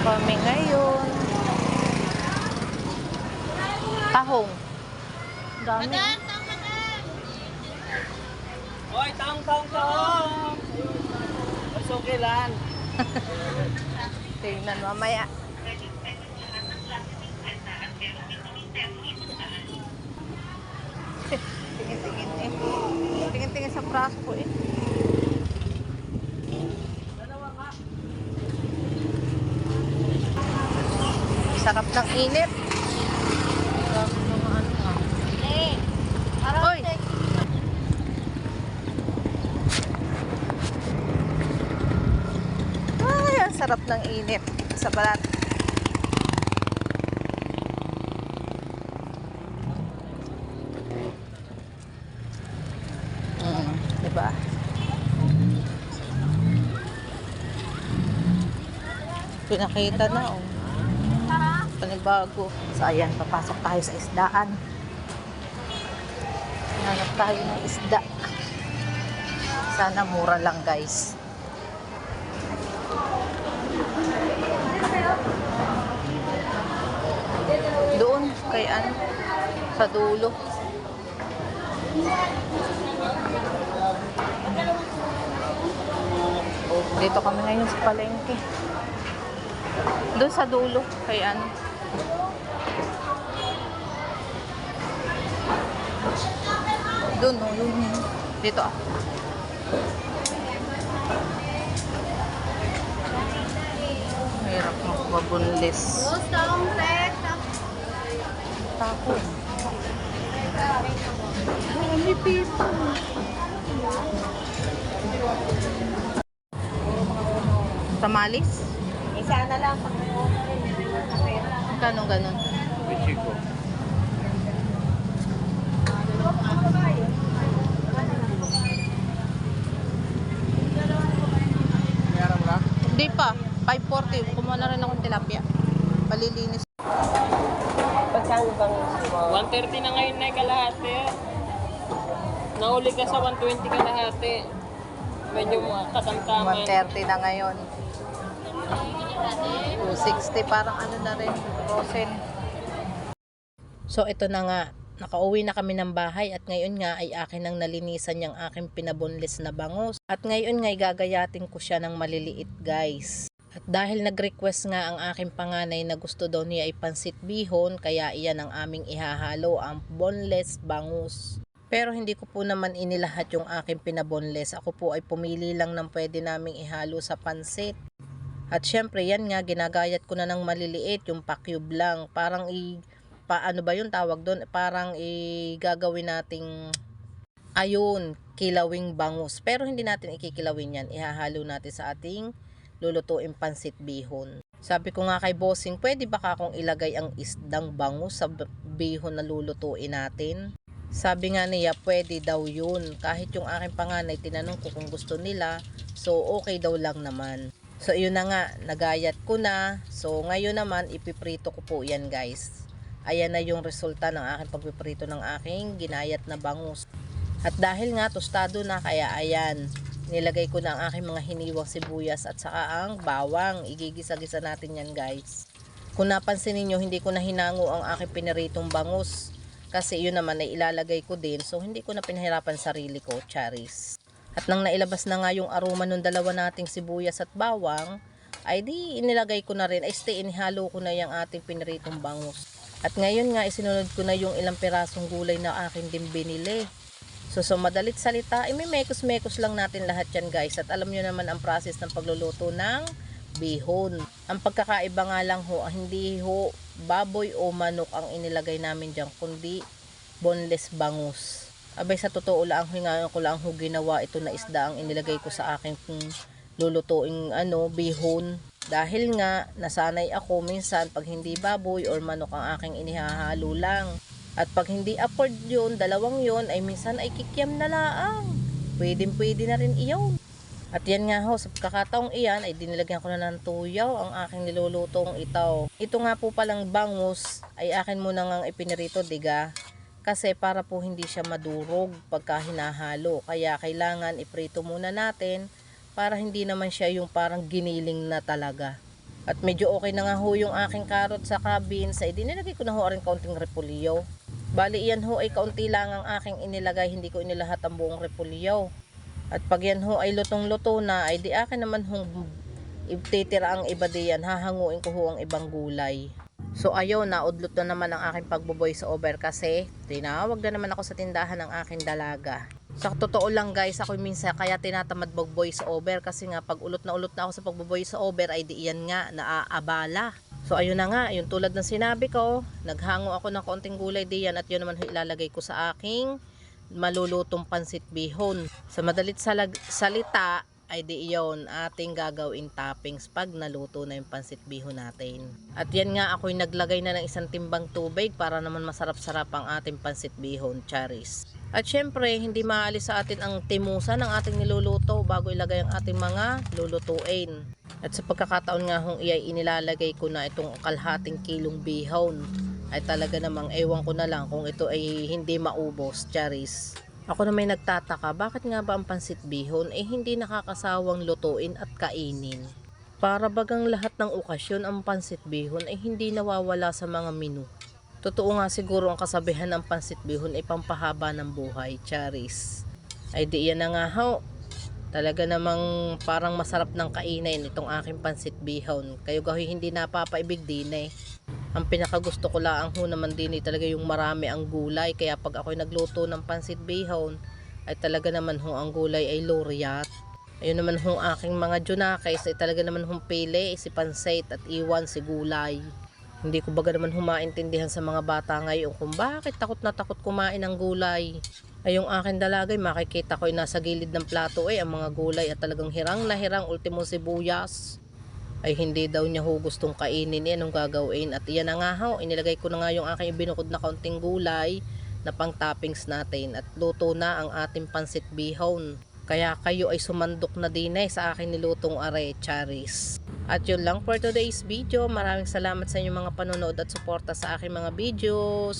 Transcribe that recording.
kami ngayon. Tahong. Dami. Hoy, tahong! Masukilan. Tingnan mamaya. Tingin-tingin eh. Tingin-tingin sa prasko eh. Sarap ng init. Sarap ng ano nga. Hoy! Ay, ang sarap ng init sa balat. Diba? Pinakita na oh. Panibago. So ayan, papasok tayo sa isdaan. Hanap tayo ng isda. Sana mura lang guys. Doon kay ano, sa dulo. Dito kami ngayon sa palengke. Doon sa dulo kay ano. Doon no, yun. Dito ah. Hirap magbabunlis. Tako. May pito. Tamalis? Isa na lang pag Ganon. Bichiko. Meron na? Hindi pa. 540. Kumuha na rin akong tilapia. Palilinis. Pagkano bang 130 na ngayon na kalahati. Nauli ka sa 120 kalahati. Medyo katamtaman. 130 na ngayon. 260 parang ano na rin. Frozen. So ito na nga. Nakauwi na kami ng bahay at ngayon nga ay akin ang nalinisan yung aking pinaboneless na bangus. At ngayon nga ay gagayatin ko siya ng maliliit guys. At dahil nag-request nga ang aking panganay na gusto daw niya ay pansit bihon, kaya iyan ang aming ihahalo, ang boneless bangus. Pero hindi ko po naman inilahat yung aking pinaboneless. Ako po ay pumili lang ng pwede naming ihalo sa pansit. At syempre yan nga, ginagayat ko na ng maliliit, yung pa-cube lang. Parang paano ba yung tawag doon? Parang gagawin nating ayun, kilawing bangus. Pero hindi natin ikikilawin yan. Ihahalo natin sa ating lulutuin pansit bihon. Sabi ko nga kay bossing, pwede ba akong ilagay ang isdang bangus sa bihon na lulutuin natin? Sabi nga niya, pwede daw yun. Kahit yung aking panganay, tinanong ko kung gusto nila. So, okay daw lang naman. So, yun na nga, nagayat ko na. So, ngayon naman, ipiprito ko po yan guys. Ayan na yung resulta ng aking pagpiprito ng aking ginayat na bangus. At dahil nga tostado na, kaya ayan, nilagay ko na ang aking mga hiniwang sibuyas at saka ang bawang. Igigisa-gisa natin yan guys. Kung napansin niyo, hindi ko na hinango ang aking piniritong bangus. Kasi yun naman ay ilalagay ko din. So hindi ko na pinahirapan sarili ko, charis. At nang nailabas na nga yung aroma ng dalawa nating sibuyas at bawang, ay di inilagay ko na rin. Ay inihalo ko na yung ating piniritong bangus. At ngayon nga isinunod ko na yung ilang pirasong gulay na akin din binili. So madalit salita, may mekos-mekos lang natin lahat yan guys. At alam nyo naman ang process ng pagluluto ng bihon. Ang pagkakaiba nga lang ho, hindi ho baboy o manok ang inilagay namin dyan, kundi boneless bangus. Abay sa totoo lang, hingaan ko lang ho ginawa ito na isda ang inilagay ko sa aking lulutuing bihon. Dahil nga, nasanay ako minsan pag hindi baboy or manok ang aking inihahalo lang. At pag hindi afford yun, dalawang yun, ay minsan ay kikiam na laang. Pwede na rin iyon. At yan nga ho, sa pagkakataong iyan, ay dinilagyan ko na ng tuyaw ang aking nilulutong itaw. Ito nga po palang bangus, ay akin muna ngang ipinirito, diga. Kasi para po hindi siya madurog pagka hinahalo. Kaya kailangan iprito muna natin para hindi naman siya yung parang giniling na talaga. At medyo okay na nga ho yung aking carrot sa beans, ay dinilagay ko na ho rin kaunting repolyo. Bali yan ho ay kaunti lang ang aking inilagay, hindi ko inilahat ang buong repolyo. At pag yan ho ay lutong-luto na, ay di akin naman hong ititira ang iba diyan, hahanguin ko ho ang ibang gulay. So ayun, naudlot na naman ang aking pagbo-voice over kasi tinawag na naman ako sa tindahan ng aking dalaga. Sa totoo lang guys, ako minsan kaya tinatamad mag-voice over kasi nga pag ulot na ako sa pagbo-voice over ay di yan nga naaabala. So ayun na nga, yung tulad ng sinabi ko, naghango ako ng konting gulay diyan at yun naman ilalagay ko sa aking malulutong pansit bihon. Sa madalit salita ay di iyon ating gagawin toppings pag naluto na yung pansit bihon natin. At yan nga, ako'y naglagay na ng 1 timbang tubig para naman masarap-sarap ang ating pansit bihon, charis. At syempre, hindi maalis sa atin ang timusa ng ating niluluto bago ilagay ang ating mga lulutuin. At sa pagkakataon nga hong iyay inilalagay ko na itong kalahating kilong bihon, ay talaga namang ewan ko na lang kung ito ay hindi maubos, charis. Ako na may nagtataka, bakit nga ba ang pansit bihon ay hindi nakakasawang lutuin at kainin? Para bagang lahat ng okasyon ang pansit bihon ay hindi nawawala sa mga menu. Totoo nga siguro ang kasabihan ng pansit bihon ay pampahaba ng buhay, charis. Ay di yan na nga ho. Talaga namang parang masarap ng kainin itong aking pansit bihon. Kayo gahoy hindi napapaibig din eh. Ang pinakagusto ko lang ho naman din talaga yung marami ang gulay. Kaya pag ako'y nagluto ng pansit bihon, ay talaga naman ho ang gulay ay loriat. Ayun naman ho aking mga junakais ay talaga naman hong pili, si pansit at iwan si gulay. Hindi ko baga naman humaintindihan sa mga bata ngayon kung bakit takot na takot kumain ng gulay. Ay yung aking dalagay, makikita ko ay nasa gilid ng plato ay ang mga gulay at talagang hirang na hirang ultimo sibuyas. Ay hindi daw niya ho gustong kainin, anong gagawin. At iyan na nga ho, inilagay ko na nga yung aking ibinukod na kaunting gulay na pang toppings natin at luto na ang ating pansit bihon. Kaya kayo ay sumandok na din sa aking nilutong are, charis. At yun lang for today's video. Maraming salamat sa inyong mga panonood at suporta sa aking mga videos.